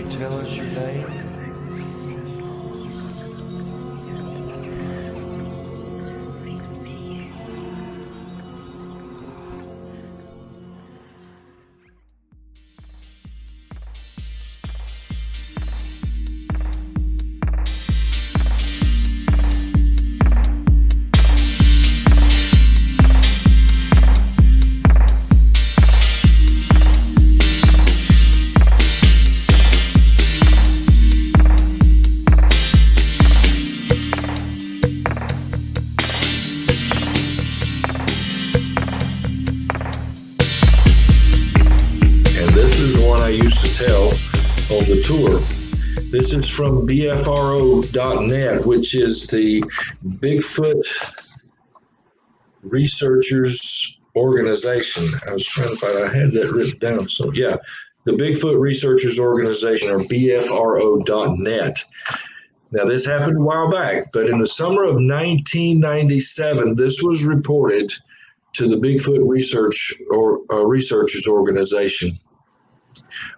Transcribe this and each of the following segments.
you tell us your name? Tell on the tour. This is from BFRO.net, which is the Bigfoot Researchers Organization. I was trying to find, I had that written down. So yeah, the Bigfoot Researchers Organization, or BFRO.net. Now this happened a while back, but in the summer of 1997, this was reported to the Bigfoot Researchers Organization.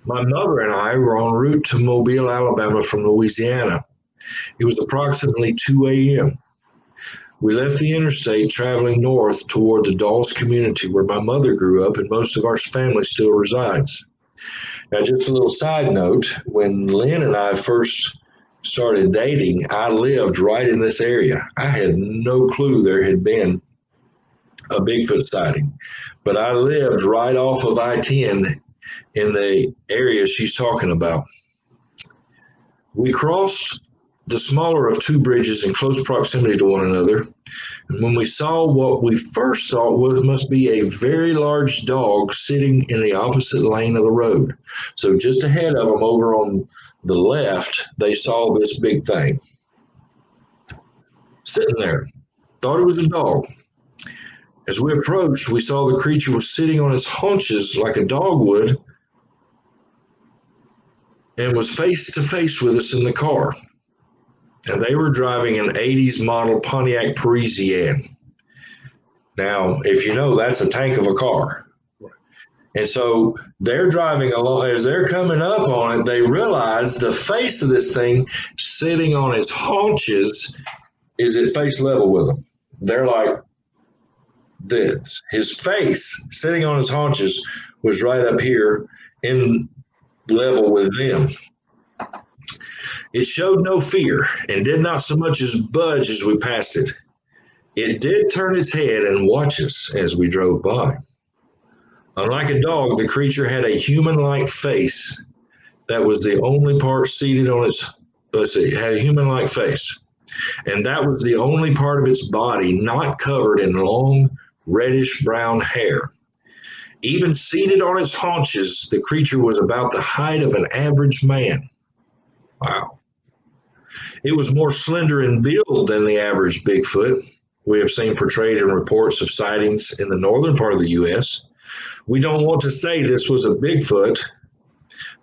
My mother and I were en route to Mobile, Alabama from Louisiana. It was approximately 2 a.m. We left the interstate traveling north toward the Dawes community where my mother grew up and most of our family still resides. Now, just a little side note, when Lynn and I first started dating, I lived right in this area. I had no clue there had been a Bigfoot sighting, but I lived right off of I-10 in the area she's talking about. We crossed the smaller of two bridges in close proximity to one another. And when we saw what we first saw must be a very large dog sitting in the opposite lane of the road. So just ahead of them over on the left, they saw this big thing sitting there. Thought it was a dog. As we approached, we saw the creature was sitting on its haunches like a dog would, and was face to face with us in the car. And they were driving an 80s model Pontiac Parisienne. Now, if you know, that's a tank of a car. Right. And so they're driving along. As they're coming up on it, they realize the face of this thing sitting on its haunches is at face level with them. They're like this. His face sitting on his haunches was right up here in level with them. It showed no fear and did not so much as budge as we passed it. It did turn its head and watch us as we drove by. Unlike a dog, the creature had a human-like face. That was the only part seated on its, had a human-like face. And that was the only part of its body not covered in long, reddish-brown hair. Even seated on its haunches, the creature was about the height of an average man. Wow. It was more slender in build than the average Bigfoot we have seen portrayed in reports of sightings in the northern part of the U.S. We don't want to say this was a Bigfoot,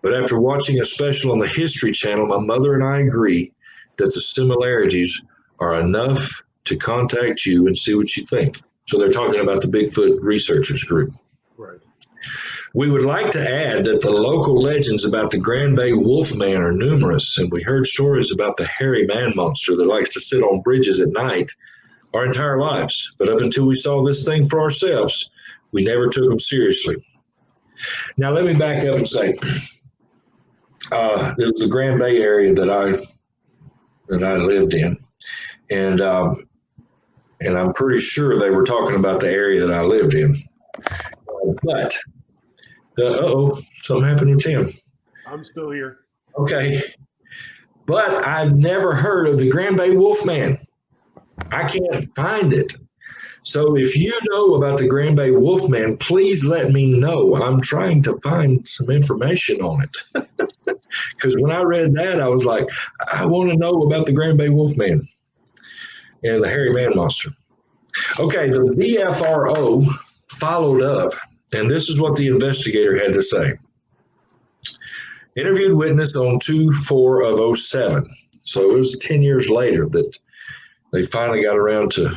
but after watching a special on the History Channel, my mother and I agree that the similarities are enough to contact you and see what you think. So they're talking about the Bigfoot Researchers Group. Right. We would like to add that the local legends about the Grand Bay Wolfman are numerous, and we heard stories about the hairy man monster that likes to sit on bridges at night our entire lives. But up until we saw this thing for ourselves, we never took them seriously. Now, let me back up and say, it was the Grand Bay area that I lived in, and I'm pretty sure they were talking about the area that I lived in. But something happened with Tim. I'm still here. Okay. But I've never heard of the Grand Bay Wolfman. I can't find it. So if you know about the Grand Bay Wolfman, please let me know. I'm trying to find some information on it. Because when I read that, I was like, I want to know about the Grand Bay Wolfman and the hairy man monster. Okay, the BFRO followed up, and this is what the investigator had to say. Interviewed witness on 2/4 of 07. So it was 10 years later that they finally got around to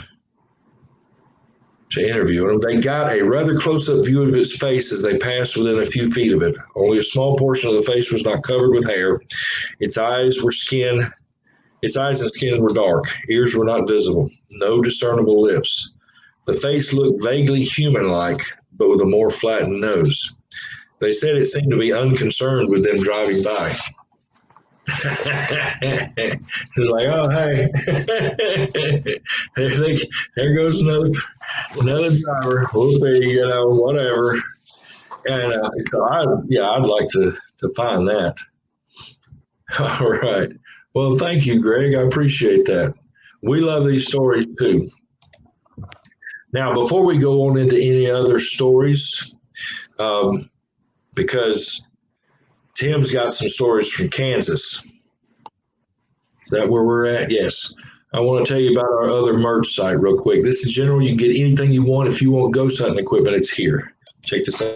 to interview him. They got a rather close-up view of his face as they passed within a few feet of it. Only a small portion of the face was not covered with hair. Its eyes and skin were dark. Ears were not visible. No discernible lips. The face looked vaguely human-like, but with a more flattened nose. They said it seemed to be unconcerned with them driving by. It's like, oh, hey, there goes another driver. Whoopee, whatever. And so I'd like to find that. All right. Well, thank you, Greg. I appreciate that. We love these stories too. Now, before we go on into any other stories, because Tim's got some stories from Kansas. Is that where we're at? Yes. I want to tell you about our other merch site real quick. This is general. You can get anything you want. If you want ghost hunting equipment, it's here. Check this out.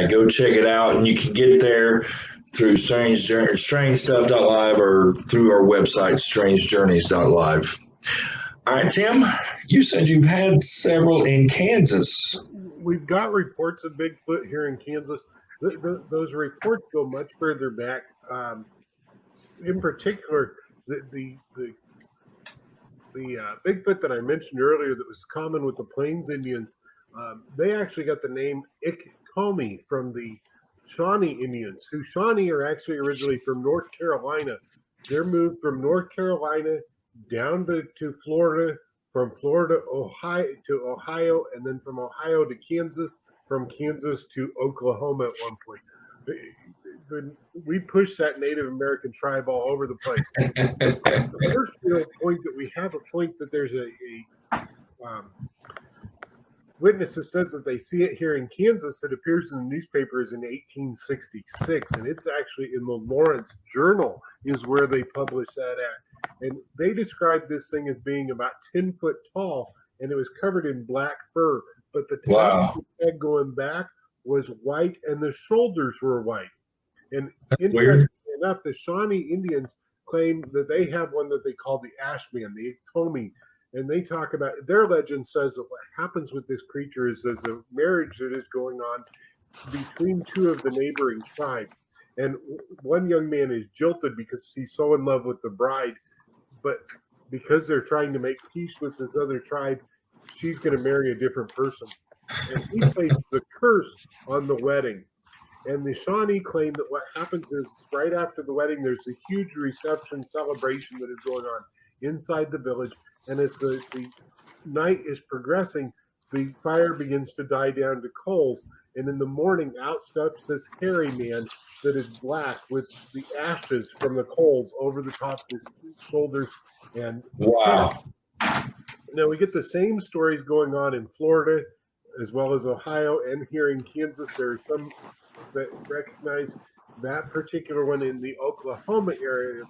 Go check it out, and you can get there through strangestuff.live or through our website, strangejourneys.live. All right, Tim, you said you've had several in Kansas. We've got reports of Bigfoot here in Kansas. Those reports go much further back. In particular, the Bigfoot that I mentioned earlier that was common with the Plains Indians, they actually got the name Iktomi from the Shawnee Indians, who Shawnee are actually originally from North Carolina. They're moved from North Carolina down to Florida, from Florida to Ohio, and then from Ohio to Kansas, from Kansas to Oklahoma at one point. We push that Native American tribe all over the place. The first point that we have a point that there's a witness that says that they see it here in Kansas. It appears in the newspapers in 1866, and it's actually in the Lawrence Journal is where they published that at. And they described this thing as being about 10 foot tall, and it was covered in black fur. But the top of the head going back was white, and the shoulders were white. And interestingly enough, the Shawnee Indians claim that they have one that they call the Ashman, the Iktomi. And they talk about, their legend says that what happens with this creature is there's a marriage that is going on between two of the neighboring tribes. And one young man is jilted because he's so in love with the bride. But because they're trying to make peace with this other tribe, she's going to marry a different person. And he places a curse on the wedding. And the Shawnee claim that what happens is right after the wedding, there's a huge reception celebration that is going on inside the village. And as the night is progressing, the fire begins to die down to coals. And in the morning, out steps this hairy man that is black with the ashes from the coals over the top of his shoulders. And wow. Now we get the same stories going on in Florida as well as Ohio and here in Kansas. There are some that recognize that particular one in the Oklahoma area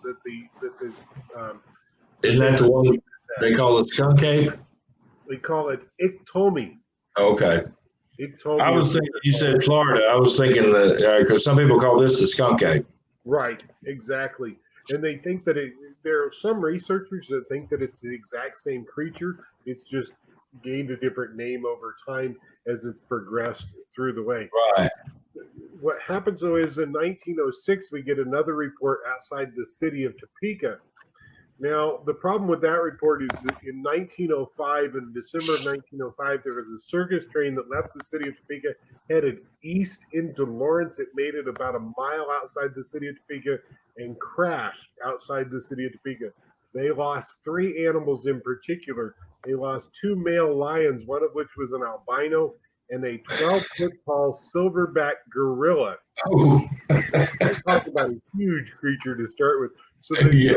isn't that the one they call it skunk ape? We call it Iktomi. Okay. Iktomi. I was thinking, you said Florida. I was thinking that because some people call this the skunk ape. Right, exactly. And they think that there are some researchers that think that it's the exact same creature. It's just gained a different name over time as it's progressed through the way. Right. What happens, though, is in 1906, we get another report outside the city of Topeka. Now, the problem with that report is that in 1905, in December of 1905, there was a circus train that left the city of Topeka, headed east into Lawrence. It made it about a mile outside the city of Topeka, and crashed outside the city of Topeka. They lost 3 animals in particular. They lost 2 male lions, one of which was an albino, and a 12-foot tall silverback gorilla. Oh, Talk about a huge creature to start with. So the yeah,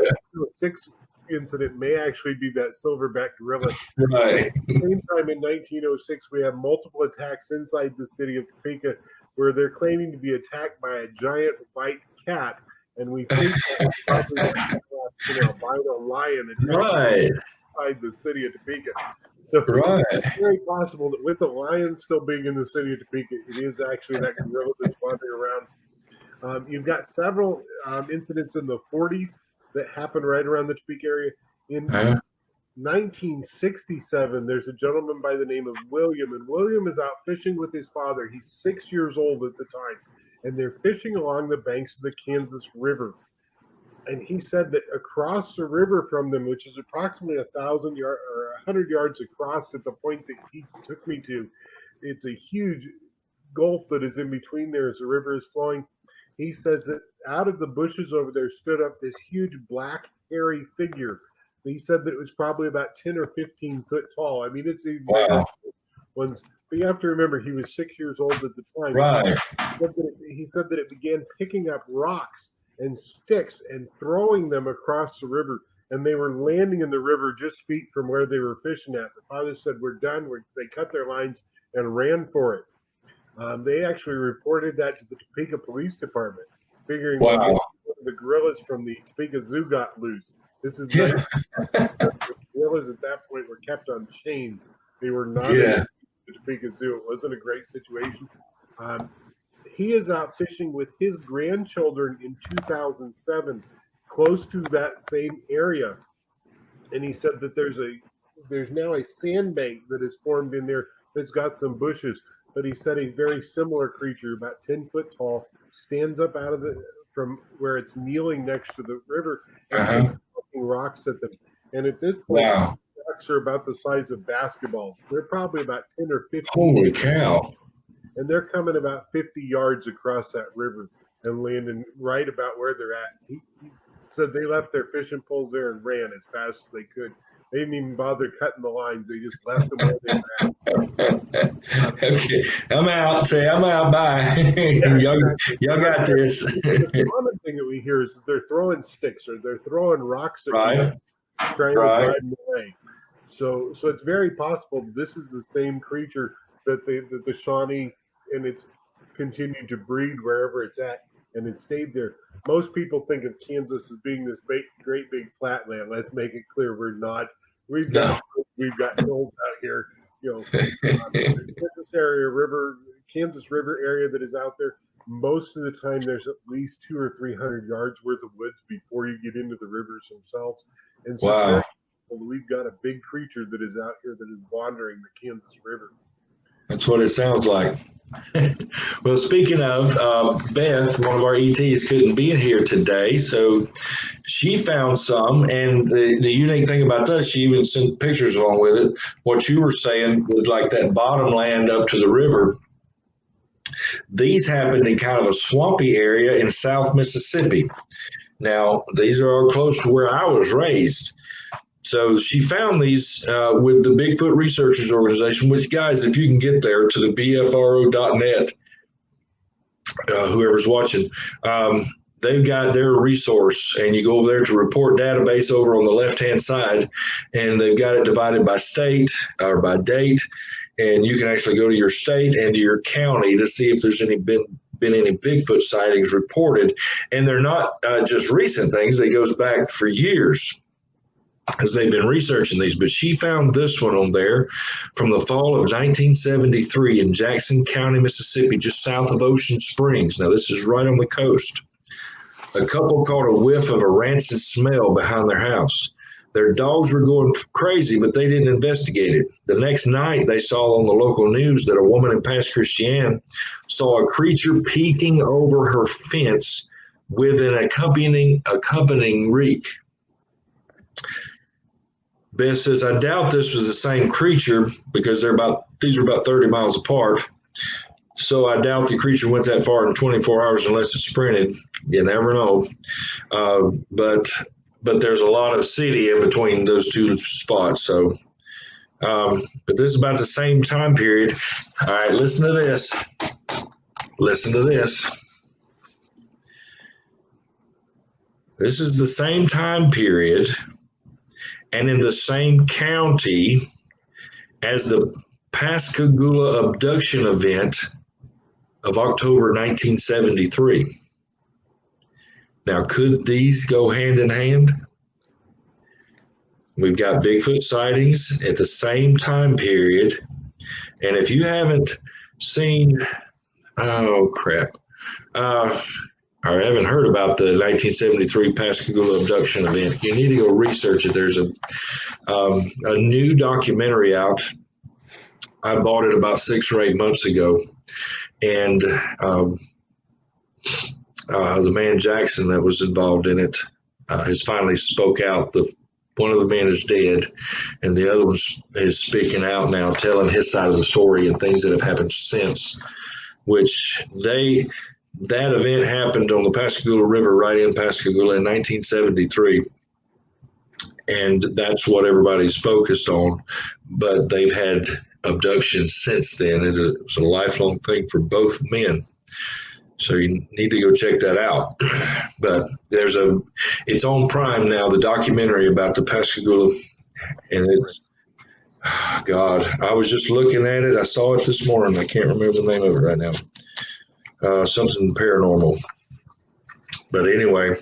6 incident may actually be that silverback gorilla. right. At the same time, in 1906, we have multiple attacks inside the city of Topeka where they're claiming to be attacked by a giant white cat, and we think that probably an albino lion attacking inside the city of Topeka. So it's very possible that with the lion still being in the city of Topeka, it is actually that gorilla that's wandering around. You've got several incidents in the 40s that happened right around the Topeka area. In 1967, there's a gentleman by the name of William, and William is out fishing with his father. He's 6 years old at the time, and they're fishing along the banks of the Kansas River. And he said that across the river from them, which is approximately 1,000 yards or 100 yards across at the point that he took me to, it's a huge gulf that is in between there as the river is flowing. He says that out of the bushes over there stood up this huge black hairy figure. He said that it was probably about 10 or 15 foot tall. I mean, it's a ones, but you have to remember he was 6 years old at the time. Right. He said that it began picking up rocks and sticks and throwing them across the river, and they were landing in the river just feet from where they were fishing at. The father said, "We're done." They cut their lines and ran for it. They actually reported that to the Topeka Police Department, figuring the gorillas from the Topeka Zoo got loose. This is the gorillas at that point were kept on chains. They were not in the Topeka Zoo. It wasn't a great situation. He is out fishing with his grandchildren in 2007, close to that same area, and he said that there's now a sandbank that is formed in there that's got some bushes. But he said a very similar creature, about 10 foot tall, stands up out of from where it's kneeling next to the river and throwing rocks at them. And at this point, rocks are about the size of basketballs. They're probably about 10 or 15. Holy cow. And they're coming about 50 yards across that river and landing right about where they're at. He said they left their fishing poles there and ran as fast as they could. They didn't even bother cutting the lines. They just left them where they were at. Okay, I'm out. Say, I'm out. Bye. y'all got this. The common thing that we hear is that they're throwing sticks or they're throwing rocks at people, trying to drive them away. So it's very possible this is the same creature that the Shawnee, and it's continued to breed wherever it's at, and it stayed there. Most people think of Kansas as being this great big flatland. Let's make it clear we're not. We've got hills out here. Kansas River area that is out there. Most of the time, there's at least 200 or 300 yards worth of woods before you get into the rivers themselves. And so we've got a big creature that is out here that is wandering the Kansas River. That's what it sounds like. Well, speaking of, Beth, one of our ETs, couldn't be in here today, so she found some. And the unique thing about this, she even sent pictures along with it. What you were saying with like that bottom land up to the river, these happened in kind of a swampy area in South Mississippi. Now, these are close to where I was raised. So she found these with the Bigfoot Researchers Organization, which, guys, if you can get there to the bfro.net, whoever's watching, they've got their resource, and you go over there to report database over on the left-hand side, and they've got it divided by state or by date, and you can actually go to your state and to your county to see if there's been any Bigfoot sightings reported. And they're not just recent things. It goes back for years, as they've been researching these. But she found this one on there from the fall of 1973 in Jackson County, Mississippi, just south of Ocean Springs. Now, this is right on the coast. A couple caught a whiff of a rancid smell behind their house. Their dogs were going crazy, but they didn't investigate it. The next night, they saw on the local news that a woman in Pass Christian saw a creature peeking over her fence with an accompanying reek. Beth says, I doubt this was the same creature because these are about 30 miles apart. So I doubt the creature went that far in 24 hours unless it sprinted. You never know. But there's a lot of city in between those two spots. So, but this is about the same time period. All right, listen to this. Listen to this. This is the same time period and in the same county as the Pascagoula abduction event of October 1973. Now, could these go hand in hand? We've got Bigfoot sightings at the same time period. And if you haven't seen, oh crap, or haven't heard about the 1973 Pascagoula abduction event, you need to go research it. There's a new documentary out. I bought it about 6 or 8 months ago. And the man Jackson that was involved in it has finally spoke out. One of the men is dead, and the other one is speaking out now, telling his side of the story and things that have happened since. Which that event happened on the Pascagoula River, right in Pascagoula, in 1973, and that's what everybody's focused on. But they've had abductions since then. It was a lifelong thing for both men. So you need to go check that out. But it's on Prime now, the documentary about the Pascagoula. And it's, oh God, I was just looking at it. I saw it this morning. I can't remember the name of it right now. Something paranormal. But anyway,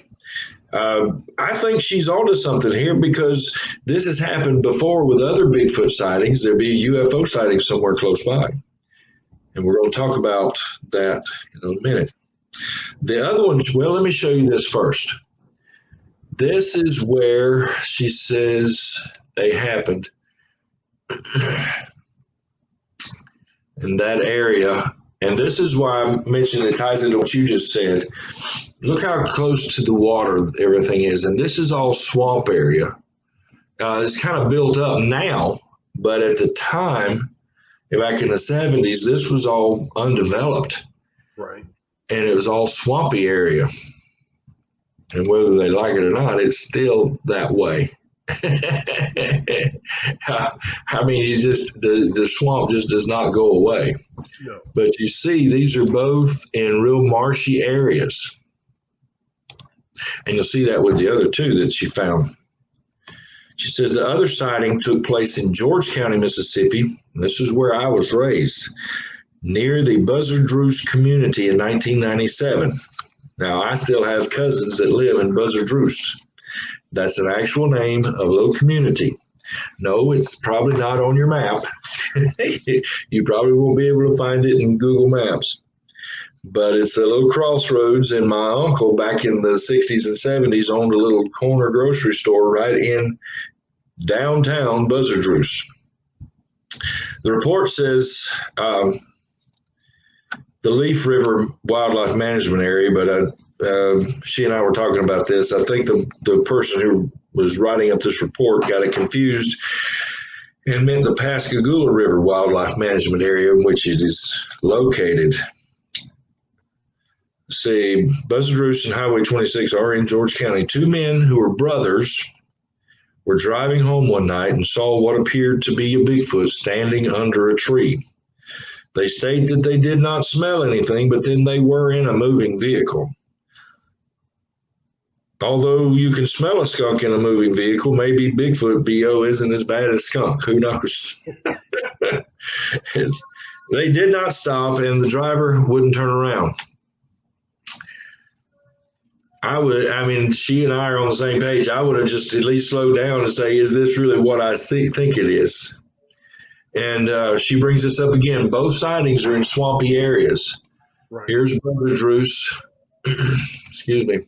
I think she's onto something here because this has happened before with other Bigfoot sightings. There'll be a UFO sighting somewhere close by. And we're going to talk about that in a minute. The other one, well, let me show you this first. This is where she says they happened. In that area. And this is why I mentioned it ties into what you just said. Look how close to the water everything is. And this is all swamp area. It's kind of built up now, but at the time, back in the 70s, this was all undeveloped. Right. And it was all swampy area. And whether they like it or not, it's still that way. I mean, the swamp just does not go away. No. But you see, these are both in real marshy areas. And you'll see that with the other two that she found. She says the other sighting took place in George County, Mississippi. This is where I was raised, near the Buzzard Roost community in 1997. Now, I still have cousins that live in Buzzard Roost. That's an actual name of a little community. No, it's probably not on your map. You probably won't be able to find it in Google Maps. But it's a little crossroads, and my uncle back in the 60s and 70s owned a little corner grocery store right in downtown Buzzard Roost. The report says the Leaf River Wildlife Management Area, but she and I were talking about this. I think the person who was writing up this report got it confused and meant the Pascagoula River Wildlife Management Area in which it is located. See, Buzzard Roost and Highway 26 are in George County. Two men who were brothers were driving home one night and saw what appeared to be a Bigfoot standing under a tree. They state that they did not smell anything, but then they were in a moving vehicle. Although you can smell a skunk in a moving vehicle, maybe Bigfoot BO isn't as bad as skunk. Who knows? They did not stop, and the driver wouldn't turn around. She and I are on the same page. I would have just at least slowed down and say, is this really what I think it is? And she brings this up again. Both sightings are in swampy areas. Right. Here's Buzzard Roost. Excuse me.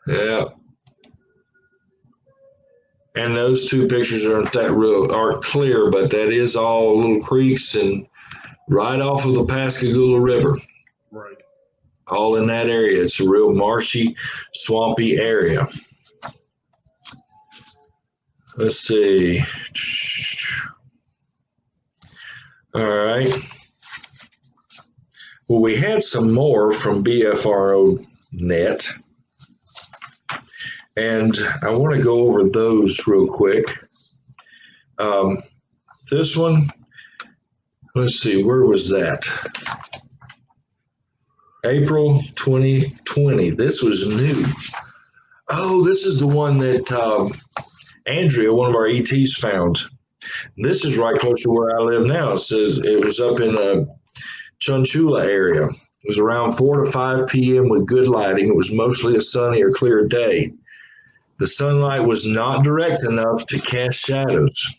Yeah. And those two pictures aren't clear, but that is all little creeks and right off of the Pascagoula River. Right. All in that area. It's a real marshy, swampy area. Let's see. All right. Well, we had some more from BFRO Net, and I want to go over those real quick. This one, let's see, where was that? April 2020. This was new. Oh, this is the one that Andrea, one of our ETs, found. This is right close to where I live now. It says it was up in the Chunchula area. It was around 4 to 5 p.m. with good lighting. It was mostly a sunny or clear day. The sunlight was not direct enough to cast shadows.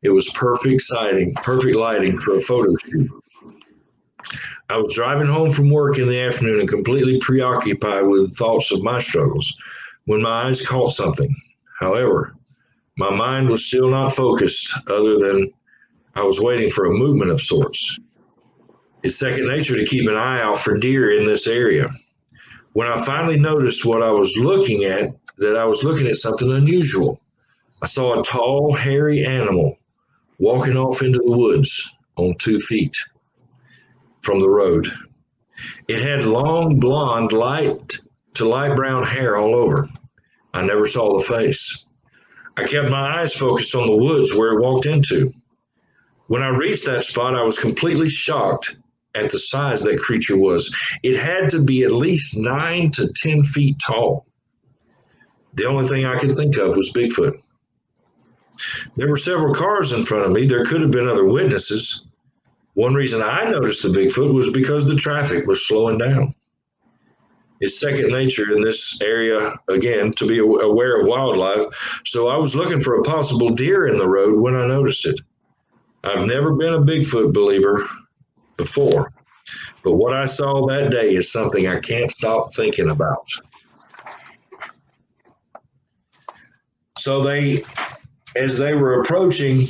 It was perfect lighting for a photo shoot. I was driving home from work in the afternoon and completely preoccupied with thoughts of my struggles when my eyes caught something. However, my mind was still not focused, other than I was waiting for a movement of sorts. It's second nature to keep an eye out for deer in this area. When I finally noticed what I was looking at, that I was looking at something unusual. I saw a tall, hairy animal walking off into the woods on 2 feet from the road. It had long, blonde, light to light brown hair all over. I never saw the face. I kept my eyes focused on the woods where it walked into. When I reached that spot, I was completely shocked at the size that creature was. It had to be at least 9 to 10 feet tall. The only thing I could think of was Bigfoot. There were several cars in front of me. There could have been other witnesses. One reason I noticed the Bigfoot was because the traffic was slowing down. It's second nature in this area, again, to be aware of wildlife. So I was looking for a possible deer in the road when I noticed it. I've never been a Bigfoot believer before, but what I saw that day is something I can't stop thinking about. So as they were approaching,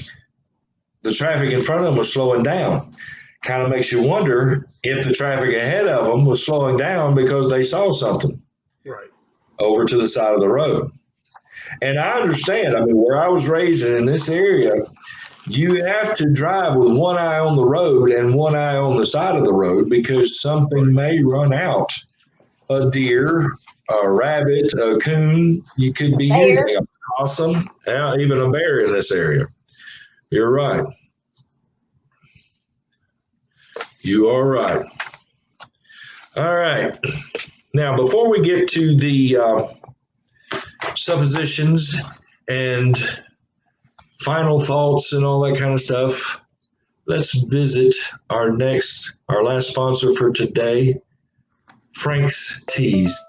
the traffic in front of them was slowing down. Kind of makes you wonder if the traffic ahead of them was slowing down because they saw something right over to the side of the road. And I understand, I mean, where I was raised in this area, you have to drive with one eye on the road and one eye on the side of the road because something may run out. A deer, a rabbit, a coon, you could be anything, a possum, even a bear in this area. You're right. You are right. All right. Now, before we get to the suppositions and final thoughts and all that kind of stuff, let's visit our last sponsor for today, Frank's Teas.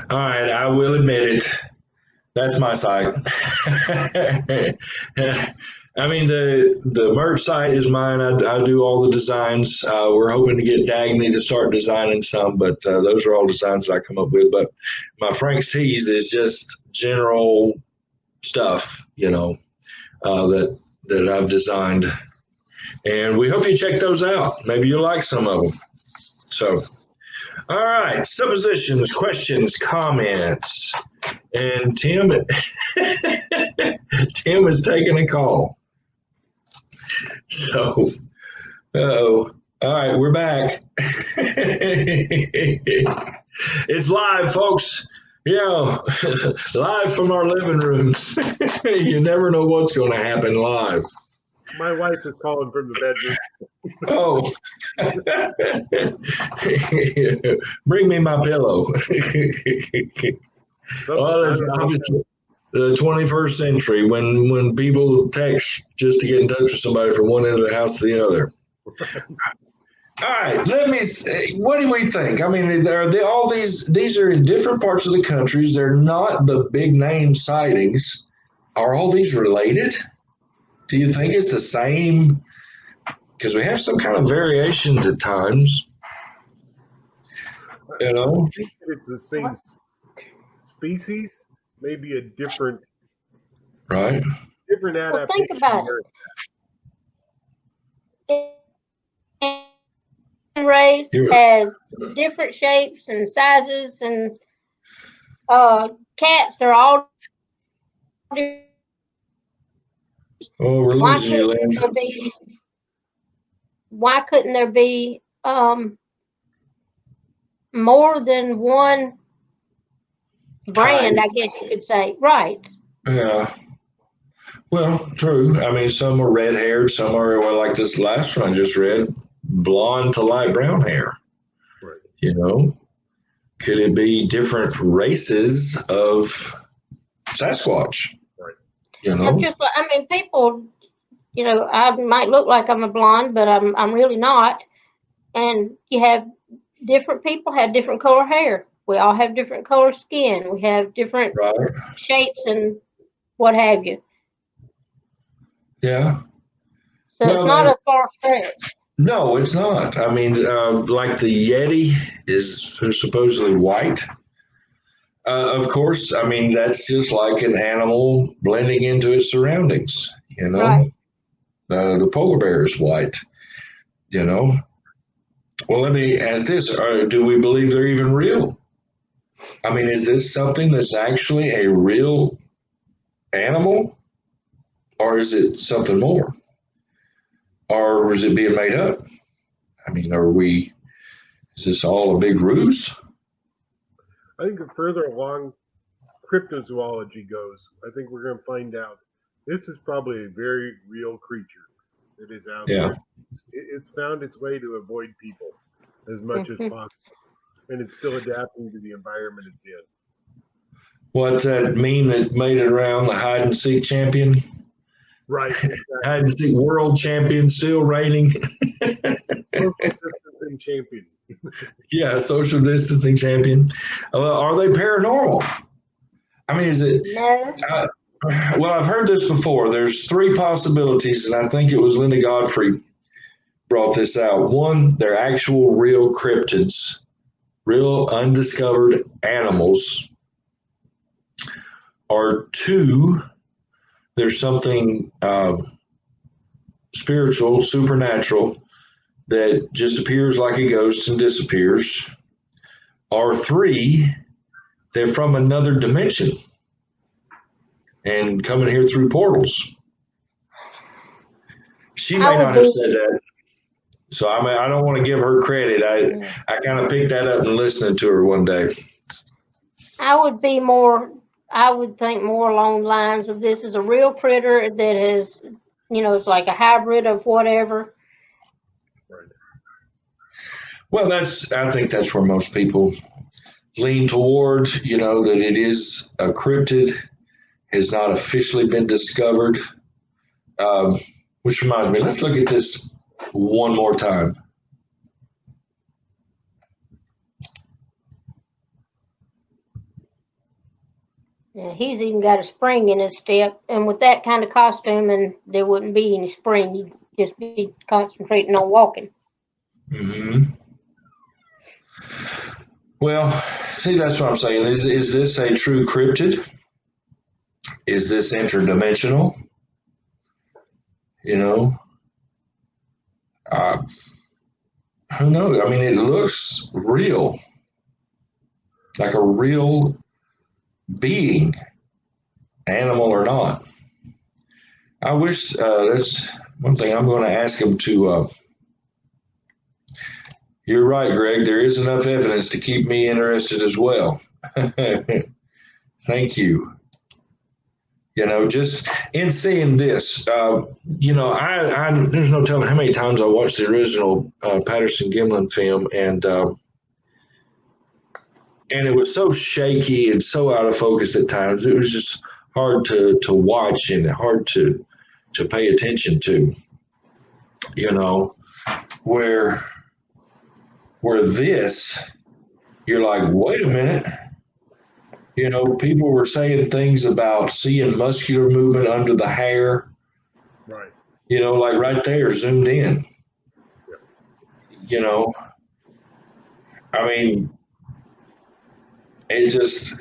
All right, I will admit it. That's my site. I mean, the merch site is mine. I do all the designs. We're hoping to get Dagny to start designing some, but those are all designs that I come up with. But my Frank's Tees is just general stuff, that I've designed. And we hope you check those out. Maybe you'll like some of them. So, all right, suppositions, questions, comments. And Tim is taking a call. So, all right, we're back. It's live, folks. Live from our living rooms. You never know what's going to happen live. My wife is calling from the bedroom. Oh, bring me my pillow. Well, The 21st century, when people text just to get in touch with somebody from one end of the house to the other. All right, let me see. What do we think? I mean, all these are in different parts of the countries. They're not the big name sightings. Are all these related? Do you think it's the same? Because we have some kind of variations at times. You know, I think that it's the same species, maybe a different right? different Well, adaptation. think about it. Rays has different shapes and sizes, and cats are all different. Oh, we're losing you, Lynn. Why couldn't there be more than one brand, I guess you could say? Right. Yeah. Well, true. I mean, some are red haired, some are, well, like this last one I just read, blonde to light brown hair. Right. You know, could it be different races of Sasquatch? Right. You know, People, I might look like I'm a blonde, but I'm really not. And you have different people have different color hair. We all have different color skin. We have different shapes and what have you. Yeah. So it's not a far stretch. No, it's not. I mean, like the Yeti is supposedly white. Of course, I mean, that's just like an animal blending into its surroundings, you know. Right. The polar bear is white, you know. Well, let me ask this. Do we believe they're even real? I mean, is this something that's actually a real animal? Or is it something more? Or is it being made up? I mean, is this all a big ruse? I think the further along cryptozoology goes, I think we're going to find out this is probably a very real creature that is out there. It's found its way to avoid people as much as possible, and it's still adapting to the environment it's in. What's that meme that made it around, the hide and seek champion? Right. Exactly. Hide and seek world champion, still reigning. Social distancing champion. Yeah, social distancing champion. Are they paranormal? I mean, is it? No. Well, I've heard this before. There's three possibilities, and I think it was Linda Godfrey brought this out. One, they're actual real cryptids, real undiscovered animals. Or two, there's something spiritual, supernatural, that just appears like a ghost and disappears. Or three, they're from another dimension and coming here through portals. She may not have said that. So I don't want to give her credit. I kind of picked that up and listening to her one day. I would think more along the lines of this is a real critter that is, it's like a hybrid of whatever. Right. Well, I think that's where most people lean toward, that it is a cryptid, has not officially been discovered. Which reminds me, let's look at this one more time. Yeah, he's even got a spring in his step, and with that kind of costume, and there wouldn't be any spring. You'd just be concentrating on walking. Mm-hmm. Well, see, that's what I'm saying. Is this a true cryptid? Is this interdimensional? Who knows? I mean, it looks real, like a real being, animal or not. I wish that's one thing I'm going to ask him to. You're right, Greg. There is enough evidence to keep me interested as well. Thank you. Just in seeing this, I there's no telling how many times I watched the original Patterson-Gimlin film, and it was so shaky and so out of focus at times. It was just to watch and hard to pay attention to. You know, where this, you're like, wait a minute. You know, people were saying things about seeing muscular movement under the hair. Right. You know, like right there, zoomed in. Yeah. You know, I mean, it just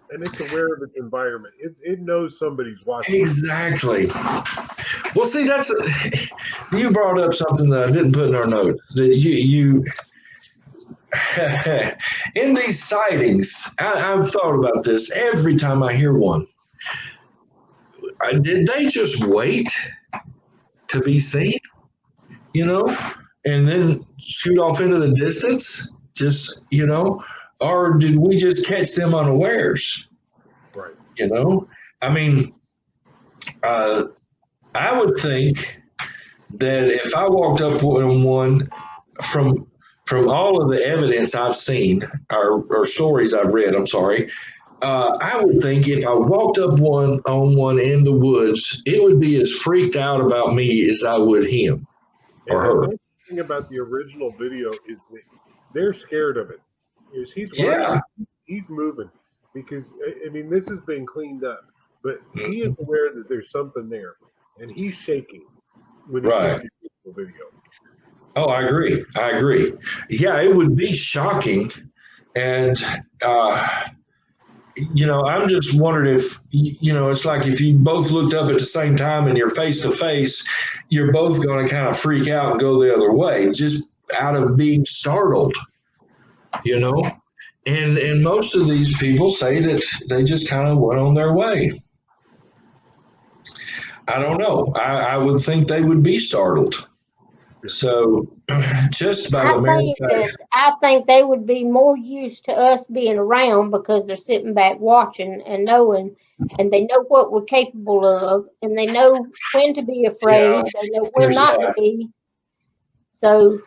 And it's aware of its environment. It knows somebody's watching. exactly. Well, see, you brought up something that I didn't put in our notes. That you in these sightings, I've thought about this every time I hear one. Did they just wait to be seen? You know, and then shoot off into the distance? Just, you know, or did we just catch them unawares? Right. You know, I mean, I would think that if I walked up on one from all of the evidence I've seen or stories I've read, I'm sorry, I would think if I walked up on one in the woods, it would be as freaked out about me as I would him or And her. the thing about the original video is that they're scared of it. Is he's Yeah. watching, he's moving because I mean this has been cleaned up, but he is aware that there's something there, and he's shaking when he Right. takes the video. Oh, I agree. Yeah, it would be shocking. And, you know, I'm just wondering if, you know, it's like if you both looked up at the same time and you're face to face, you're both going to kind of freak out and go the other way just out of being startled, you know? And most of these people say that they just kind of went on their way. I don't know. I would think they would be startled. So just by the mere fact, I think they would be more used to us being around because they're sitting back watching and knowing, and they know what we're capable of, and they know when to be afraid. Yeah, They know when there's not to that. be. So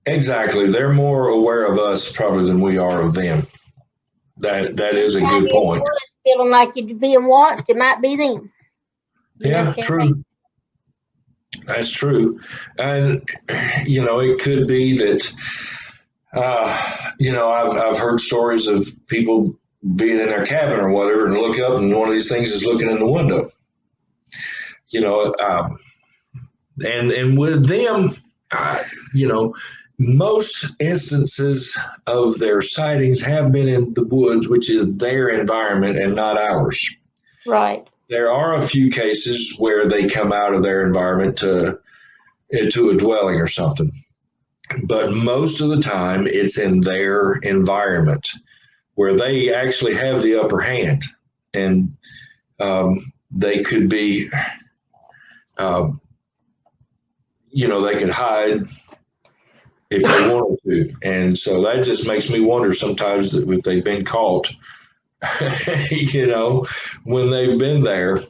Exactly, they're more aware of us probably than we are of them. That is a anytime good you're in the point. woods feeling like you're being watched, it might be them. You Yeah, never can true. make- That's true. And, you know, it could be that, you know, I've heard stories of people being in their cabin or whatever and look up and one of these things is looking in the window. You know, and with them, you know, most instances of their sightings have been in the woods, which is their environment and not ours. Right. There are a few cases where they come out of their environment into a dwelling or something. But most of the time, it's in their environment where they actually have the upper hand. And they could be, you know, they could hide if they wanted to. And so that just makes me wonder sometimes that if they've been caught, you know, when they've been there,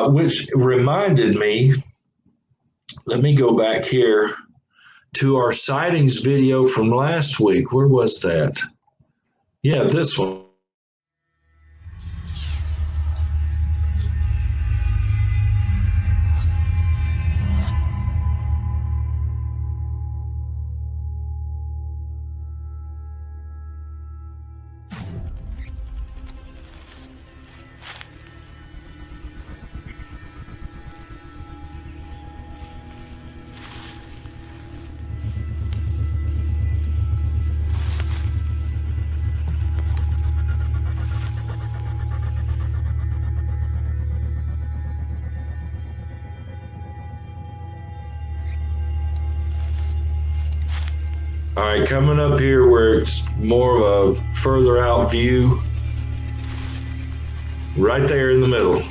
which reminded me, let me go back here to our sightings video from last week. Where was that? Yeah, this one. All right, coming up here where it's more of a further out view, right there in the middle.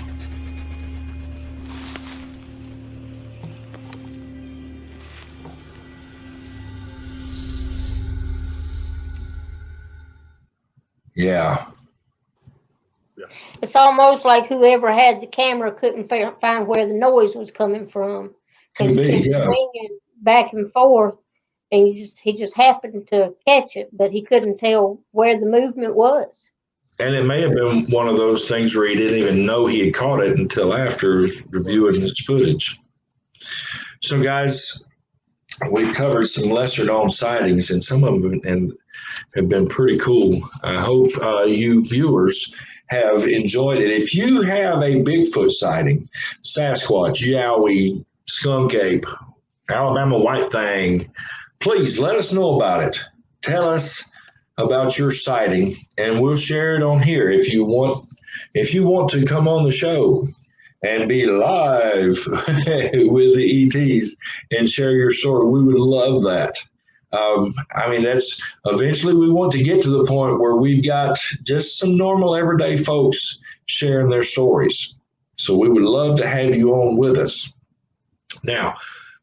Yeah. It's almost like whoever had the camera couldn't find where the noise was coming from because Could he be, kept yeah. swinging back and forth, and he just happened to catch it, but he couldn't tell where the movement was. And it may have been one of those things where he didn't even know he had caught it until after reviewing his footage. So, guys, we've covered some lesser known sightings, and some of them have been pretty cool. I hope you viewers have enjoyed it. If you have a Bigfoot sighting, Sasquatch, Yowie, skunk ape, Alabama white thing, please let us know about it. Tell us about your sighting, and we'll share it on here. If you want to come on the show and be live with the ETs and share your story, we would love that. That's eventually we want to get to the point where we've got just some normal everyday folks sharing their stories. So we would love to have you on with us. Now,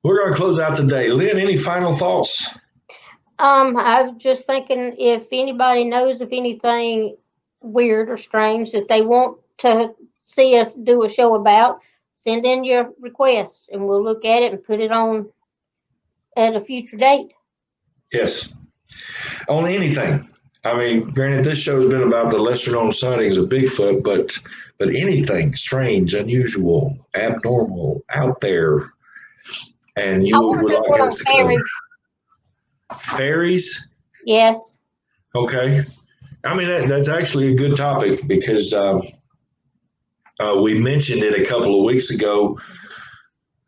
we're going to close out today. Lynn, any final thoughts? I was just thinking, if anybody knows of anything weird or strange that they want to see us do a show about, send in your request and we'll look at it and put it on at a future date. Yes. On anything. I mean, granted, this show has been about the lesser known sightings of Bigfoot, but anything strange, unusual, abnormal, out there, and you would like us to cover. Fairies? Yes. Okay. I mean, that's actually a good topic because we mentioned it a couple of weeks ago.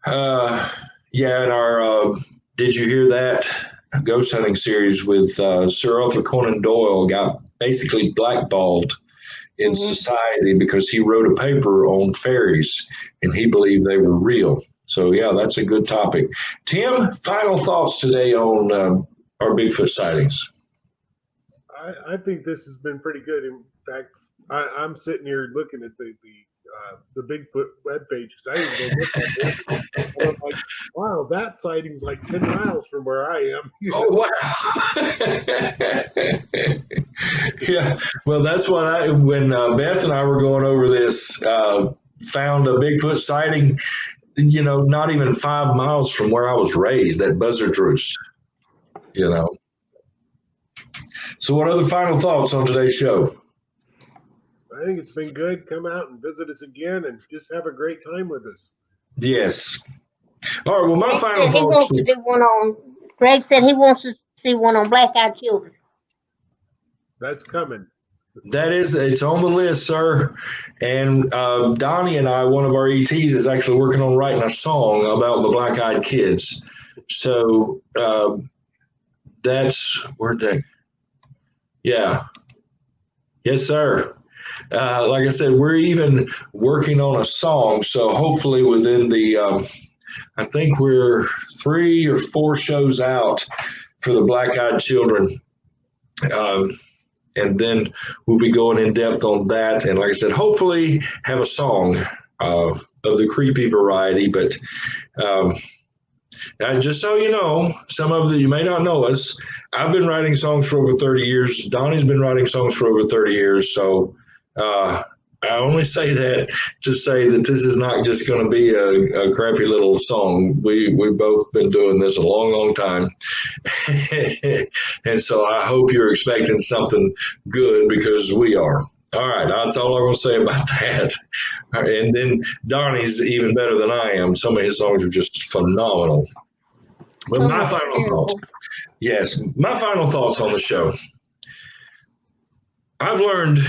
In our Did You Hear That? Ghost hunting series with Sir Arthur Conan Doyle got basically blackballed in society because he wrote a paper on fairies and he believed they were real. So, yeah, that's a good topic. Tim, final thoughts today on our Bigfoot sightings? I think this has been pretty good. In fact, I'm sitting here looking at the Bigfoot webpage because I didn't go look at it. And I'm like, wow, that sighting's like 10 miles from where I am. Oh, wow. Yeah, well, that's what when Beth and I were going over this, found a Bigfoot sighting, not even 5 miles from where I was raised, that Buzzard Roost, So what other final thoughts on today's show? I think it's been good. Come out and visit us again and just have a great time with us. Yes. All right, well, my final thoughts. He wants to do one on, Greg said he wants to see one on black-eyed children. That's coming. It's on the list, sir. And Donnie and I, one of our ETs, is actually working on writing a song about the black-eyed kids. So yeah. Yes, sir. Like I said, we're even working on a song. So hopefully within the, I think we're 3 or 4 shows out for the black-eyed children. And then we'll be going in depth on that. And like I said, hopefully have a song of the creepy variety. But just so you know, some of you may not know us. I've been writing songs for over 30 years. Donnie's been writing songs for over 30 years. So I only say that to say that this is not just going to be a crappy little song. We've both been doing this a long, long time. And so I hope you're expecting something good because we are. All right, that's all I'm going to say about that. All right, and then Donnie's even better than I am. Some of his songs are just phenomenal. But my final thoughts. Yes, my final thoughts on the show. I've learned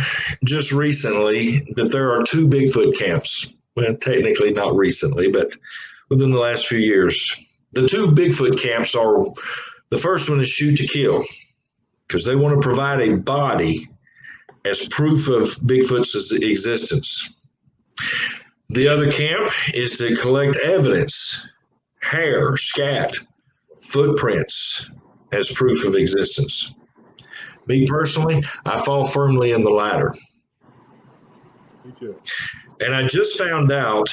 just recently that there are 2 Bigfoot camps. Well, technically not recently, but within the last few years. The 2 Bigfoot camps are, the first one is shoot to kill, because they want to provide a body as proof of Bigfoot's existence. The other camp is to collect evidence, hair, scat, footprints as proof of existence. Me personally, I fall firmly in the latter. Me too. And I just found out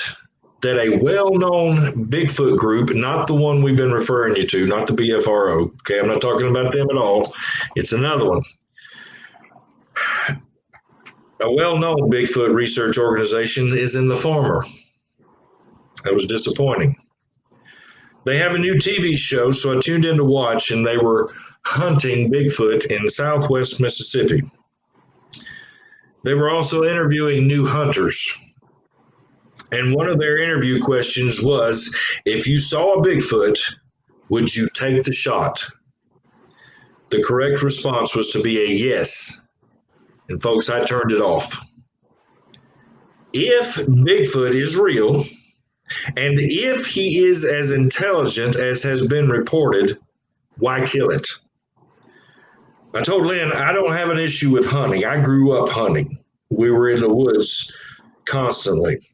that a well-known Bigfoot group, not the one we've been referring you to, not the BFRO, okay, I'm not talking about them at all. It's another one. A well-known Bigfoot research organization is in the Farmer. That was disappointing. They have a new TV show, so I tuned in to watch, and they were hunting Bigfoot in southwest Mississippi. They were also interviewing new hunters. And one of their interview questions was, if you saw a Bigfoot, would you take the shot? The correct response was to be a yes. And folks, I turned it off. If Bigfoot is real, and if he is as intelligent as has been reported, why kill it? I told Lynn, I don't have an issue with hunting. I grew up hunting. We were in the woods constantly.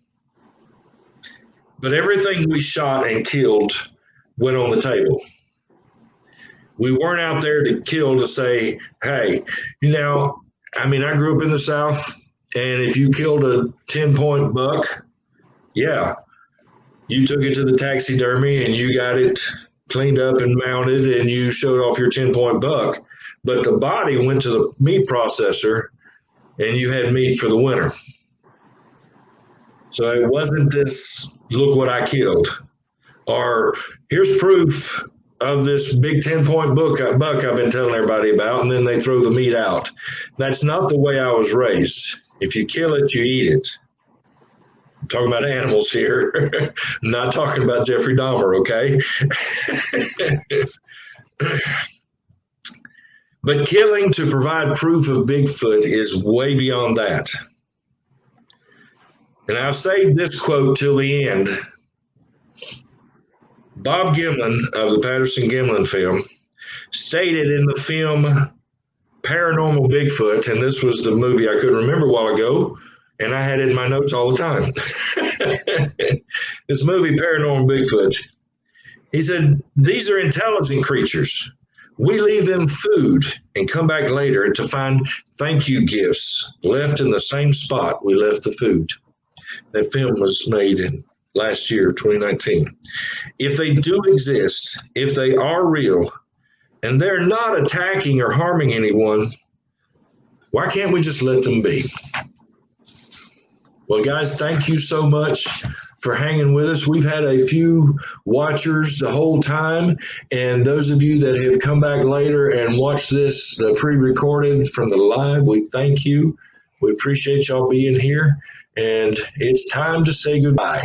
But everything we shot and killed went on the table. We weren't out there to kill to say, hey, I grew up in the South, and if you killed a 10-point buck, yeah, you took it to the taxidermy and you got it cleaned up and mounted and you showed off your 10-point buck. But the body went to the meat processor and you had meat for the winter. So it wasn't this, look what I killed, or here's proof of this big 10-point buck I've been telling everybody about, and then they throw the meat out. That's not the way I was raised. If you kill it, you eat it. I'm talking about animals here. I'm not talking about Jeffrey Dahmer, okay? But killing to provide proof of Bigfoot is way beyond that. And I've saved this quote till the end. Bob Gimlin of the Patterson-Gimlin film stated in the film Paranormal Bigfoot, and this was the movie I couldn't remember a while ago, and I had it in my notes all the time. This movie, Paranormal Bigfoot, he said, these are intelligent creatures. We leave them food and come back later to find thank you gifts left in the same spot we left the food. That film was made last year, 2019. If they do exist, if they are real, and they're not attacking or harming anyone, why can't we just let them be? Well, guys, thank you so much for hanging with us. We've had a few watchers the whole time, and those of you that have come back later and watched this pre-recorded from the live, we thank you. We appreciate y'all being here, and it's time to say goodbye.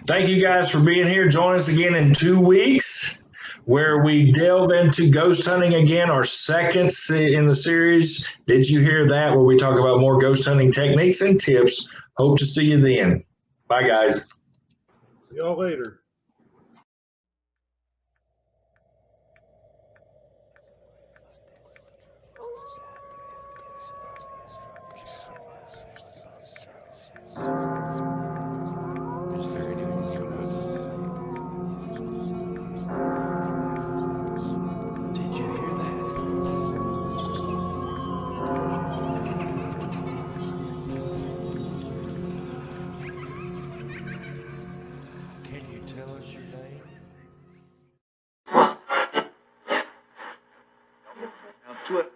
Thank you guys for being here. Join us again in 2 weeks where we delve into ghost hunting again, our second in the series. Did you hear that? Where we talk about more ghost hunting techniques and tips. Hope to see you then. Bye, guys. See y'all later. To it.